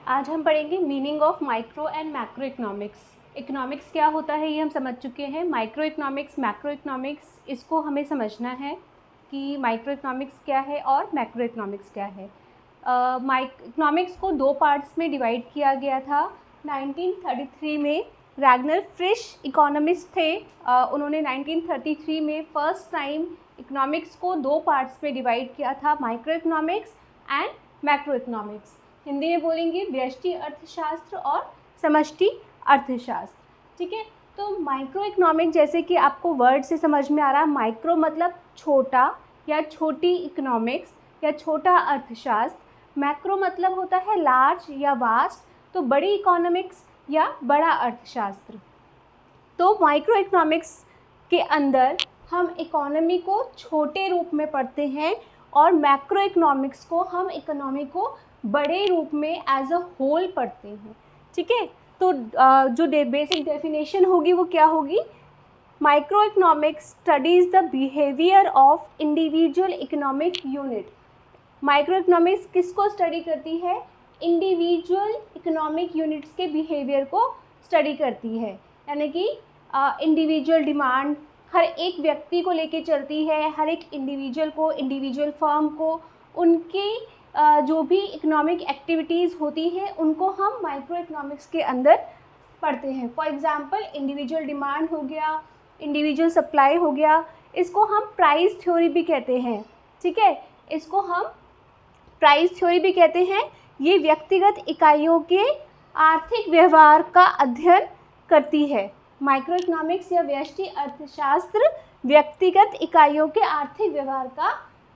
आज हम पढ़ेंगे meaning of micro and macro economics. Economics क्या होता है ये हम समझ चुके हैं। माइक्रो इकोनॉमिक्स, मैक्रो इकोनॉमिक्स, इसको हमें समझना है कि माइक्रो इकोनॉमिक्स क्या है और मैक्रो इकोनॉमिक्स क्या है। इकोनॉमिक्स को दो पार्ट्स में डिवाइड किया गया था 1933 में। रैगनर फ्रिश इकोनॉमिस्ट थे, उन्होंने 1933 में फर्स्ट टाइम इकोनॉमिक्स को दो पार्ट्स में डिवाइड किया था, micro economics and macro economics. Hindi में बोलेंगे व्यष्टि अर्थशास्त्र और समष्टि अर्थशास्त्र। ठीक है, तो माइक्रो इकोनॉमिक जैसे कि आपको वर्ड से समझ में आ रहा है, माइक्रो मतलब छोटा या छोटी इकोनॉमिक्स या छोटा अर्थशास्त्र। मैक्रो मतलब होता है लार्ज या वास्ट, तो बड़ी इकोनॉमिक्स या बड़ा अर्थशास्त्र। तो माइक्रो इकोनॉमिक्स के अंदर हम इकोनॉमी को छोटे रूप में पढ़ते हैं और मैक्रो इकोनॉमिक्स को हम इकोनॉमी को बड़े रूप में एज अ होल पढ़ते हैं। ठीक है, तो जो बेसिक डेफिनेशन होगी वो क्या होगी? Micro economics studies the behaviour of individual economic unit. Micro economics किसको स्टडी करती है? इंडिविजुअल इकोनॉमिक यूनिट्स के बिहेवियर को स्टडी करती है, यानी कि इंडिविजुअल डिमांड हर एक व्यक्ति को लेके चलती है, हर एक इंडिविजुअल को, इंडिविजुअल फर्म को, उनकी जो भी इकोनॉमिक एक्टिविटीज़ होती हैं उनको हम माइक्रो इकोनॉमिक्स के अंदर पढ़ते हैं। फॉर एग्जांपल इंडिविजुअल डिमांड हो गया, इंडिविजुअल सप्लाई हो गया, इसको हम प्राइस थ्योरी भी कहते हैं। ठीक है, इसको हम प्राइस थ्योरी भी कहते हैं। ये व्यक्तिगत इकाइयों के आर्थिक व्यवहार का अध्ययन करती है। माइक्रो इकोनॉमिक्स या व्यष्टि अर्थशास्त्र व्यक्तिगत इकाइयों के आर्थिक व्यवहार का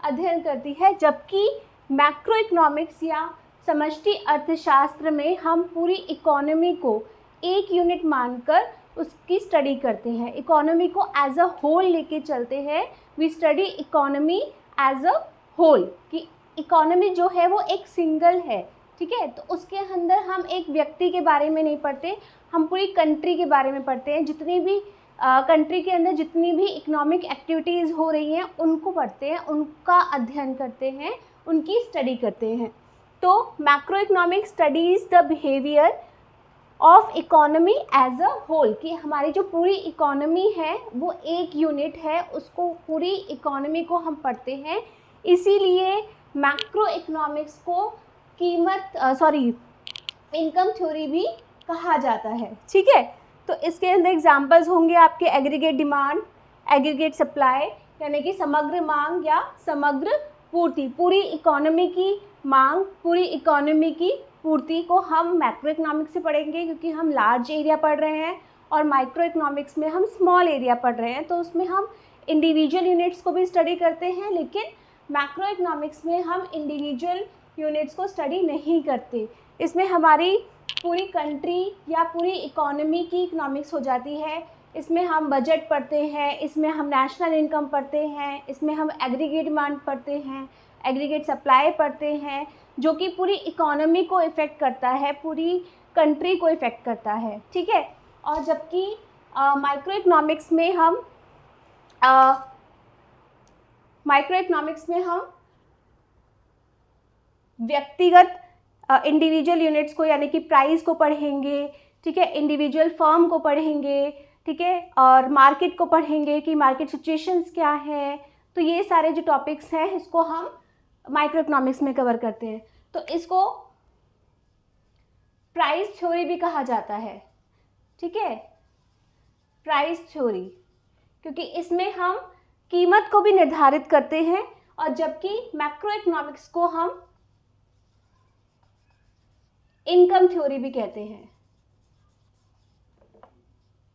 अध्ययन करती है, जबकि मैक्रो इकोनॉमिक्स या समष्टि अर्थशास्त्र में हम पूरी इकोनॉमी को एक यूनिट मानकर उसकी स्टडी करते हैं। इकोनॉमी को एज अ होल लेके चलते हैं। We study economy as a whole, कि इकोनॉमी जो है वो एक सिंगल है। ठीक है, तो उसके अंदर हम एक व्यक्ति के बारे में नहीं पढ़ते, हम पूरी कंट्री के बारे में पढ़ते हैं। जितनी भी कंट्री के अंदर जितनी भी इकोनॉमिक एक्टिविटीज़ हो रही हैं उनको पढ़ते हैं, उनका अध्ययन करते हैं, उनकी स्टडी करते हैं। तो macro economic studies the behaviour of economy as a whole, कि हमारी जो पूरी इकोनॉमी है वो एक यूनिट है, उसको पूरी इकोनॉमी को हम पढ़ते हैं। इसीलिए मैक्रो इकोनॉमिक्स को इनकम थ्योरी भी कहा जाता है। ठीक है, तो इसके अंदर एग्जांपल्स होंगे आपके एग्रीगेट डिमांड, एग्रीगेट सप्लाई, यानी कि समग्र मांग या समग्र पूर्ति। पूरी इकोनॉमी की मांग, पूरी इकोनॉमी की पूर्ति को हम मैक्रो इकोनॉमिक्स से पढ़ेंगे, क्योंकि हम लार्ज एरिया पढ़ रहे हैं, और माइक्रो इकोनॉमिक्स में हम स्मॉल एरिया पढ़ रहे हैं, तो उसमें हम इंडिविजुअल यूनिट्स को भी स्टडी करते हैं, लेकिन मैक्रो इकोनॉमिक्स में हम इंडिविजुअल यूनिट्स को स्टडी नहीं करते। इसमें हमारी पूरी कंट्री या पूरी इकोनॉमी की इकोनॉमिक्स हो जाती है। इसमें हम बजट पढ़ते हैं, इसमें हम नेशनल इनकम पढ़ते हैं, इसमें हम एग्रीगेट डिमांड पढ़ते हैं, एग्रीगेट सप्लाई पढ़ते हैं, जो कि पूरी इकोनॉमी को इफ़ेक्ट करता है, पूरी कंट्री को इफ़ेक्ट करता है। ठीक है, और जबकि माइक्रो इकोनॉमिक्स में हम व्यक्तिगत इंडिविजुअल यूनिट्स को, यानी कि प्राइस को पढ़ेंगे। ठीक है, इंडिविजुअल फर्म को पढ़ेंगे। ठीक है, और मार्केट को पढ़ेंगे कि मार्केट सिचुएशंस क्या है। तो ये सारे जो टॉपिक्स हैं इसको हम माइक्रो इकोनॉमिक्स में कवर करते हैं। तो इसको प्राइस थ्योरी भी कहा जाता है। ठीक है, प्राइस थ्योरी, क्योंकि इसमें हम कीमत को भी निर्धारित करते हैं, और जबकि मैक्रो इकोनॉमिक्स को हम इनकम थ्योरी भी कहते हैं।